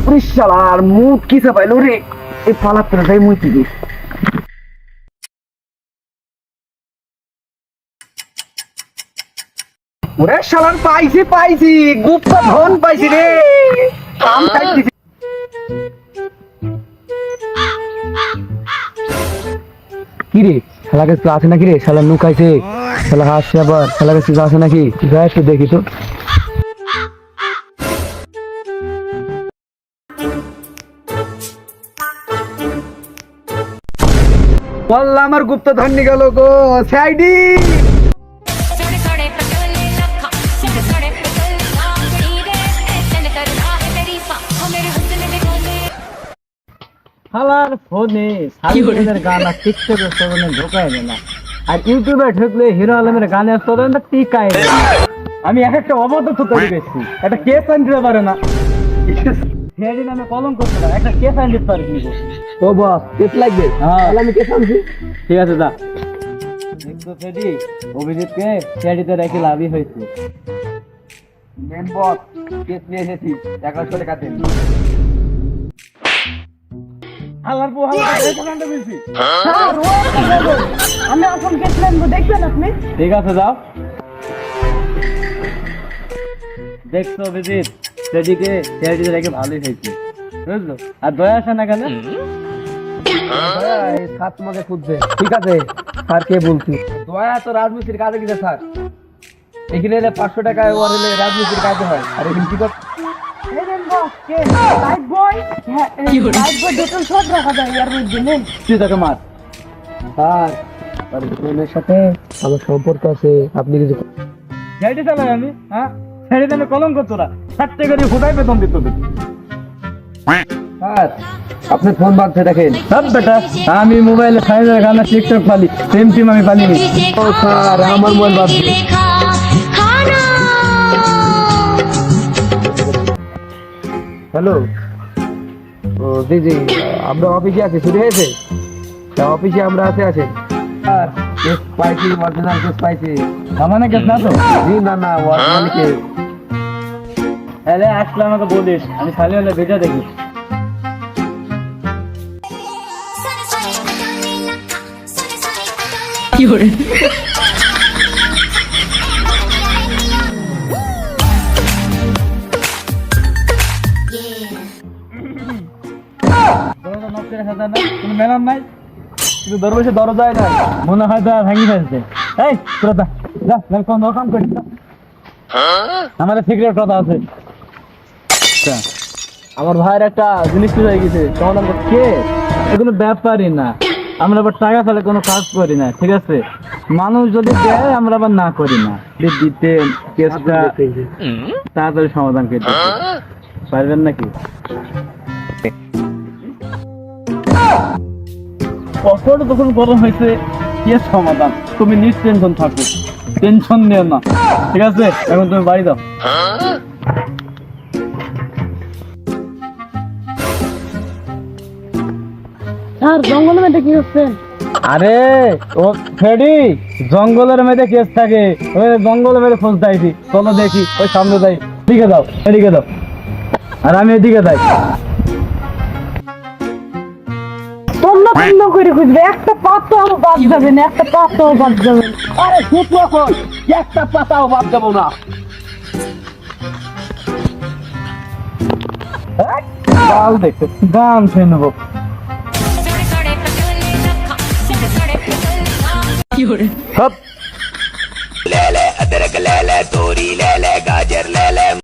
ওরে শালার মুখ কি চাপাইলো রে, এই পালাতে যাই মুই কি ওরে শালার পাইছি গুপ্ত ধন পাইছি রে, কাম খাইছি। কি রে শালা কাছে আছে নাকি রে, শালা নুকাইছে, শালা হাসছে আবার, শালা কাছে আছে নাকি, যাই একটু দেখি তো। বললাম আমার গুপ্ত ধন নিয়ে গেল গো সাইডি। হালার ফোনে সালমানের গান আর টিকটকের চলনে ঢোকায় না, আর ইউটিউবে ঢুকলে হিরো আলমের গানের চলনে টিকায় না। আমি একটা অবদ্ধ তৈরি করছি, একটা কেস আনতে পারে না, সেদিন আমি কলম করছিলাম, একটা কেস আনতে পারি নিব। ও বস কেস লাগবে? হ্যাঁ আমি কেস আনছি। ঠিক আছে যা দেখো ফেডি, অভিজিৎকে সেদিতে রেখে লাভই হয়েছে। মেন বস কেস নিয়ে এসেছি, 100 টাকা দেন। হালার পো হালার রেস্টুরেন্টে বসি। স্যার আমি এখন কেস নেব, দেখবেন আপনি? ঠিক আছে যাও। দেখছো অভিজিৎ, সেদিকে সেদিতে রেখে ভালোই হয়েছে, বুঝলো? আর দয়া আসে না কেন? সাত মাঝে খুঁজছে। ঠিক আছে স্যার, কে বলছি? দয়া তো রাজমিস্ত্রির কাজে গেছে স্যার, এখানে এলে 500 টাকায় ওর হলে রাজমিস্ত্রির কাজে হয়, আর এখানে কি কর সাথে আমার সম্পর্ক আছে, আপনি কিছু চালাই আমি, হ্যাঁ আমি কলম করতো না, 60 টাকা দিয়ে খোদাই বেতন দিত। আপনি ফোন বাঁধতে দেখেন সব বেটা, আমি মোবাইলে ফাইলের গানা টিকটক পালি, প্রেম টিম আমি পালিনি। ও স্যার আমার মোবাইল বাঁধবে। হ্যালো, ও জি জি আমরা অফিসে আছি, শুরু হয়েছে অফিসে আমরা আছেন। স্যার কেস পাইছি, অরিজিনাল কেস পাইছি। সামান্য কেস না তো? জি না না অরিজিনাল কেস। তাহলে আসলে আমাকে বলিস, আমি খালি হলে ভেজা দেখি। কি করে মেলাম নাই, কিন্তু দরবেশে দরজায় নাই, মনে হয় তা ভাঙি ফেলছে। এই তোরা যা কোন দোকান করি, আমাদের সিক্রেট কথা আছে। আমার ভাইয়ের একটা জিনিস হয়ে গেছে, সমাধান কে? এগুলো ব্যাপারই না, আমরা আবার টাকা ফেলে কোনো কাজ করি না, ঠিক আছে? মানুষ যদি দেয় আমরা আবার না করি না, দিতে কেসটা তাড়াতাড়ি সমাধান করতে পারবেন নাকি? কতটা তখন গরম হয়েছে, কেস সমাধান, তুমি নিশ্চিন্তে থাকো, টেনশন নিও না, ঠিক আছে? এখন তুমি বাড়ি দাও। আর জঙ্গলের মধ্যে কি হচ্ছে? আরে ও ফেডি, জঙ্গলের মধ্যে কেস থাকে, ওই জঙ্গলের মধ্যে খোঁজ দেয়ছি, চলো দেখি, ওই সামনে যাই। এদিকে দাও, এদিকে দাও, আর আমি এদিকে যাই। তোমরা বন্ধ করে খুঁজবে, একটা পাতাও বাদ যাবে না, একটা পাতাও বাদ যাবে না। আরে শুধু এখন একটা পাতাও বাদ যাবো না। গাল দেখতে গান শুনে নেবো। ले ले अदरक ले ले तोरी ले ले गाजर ले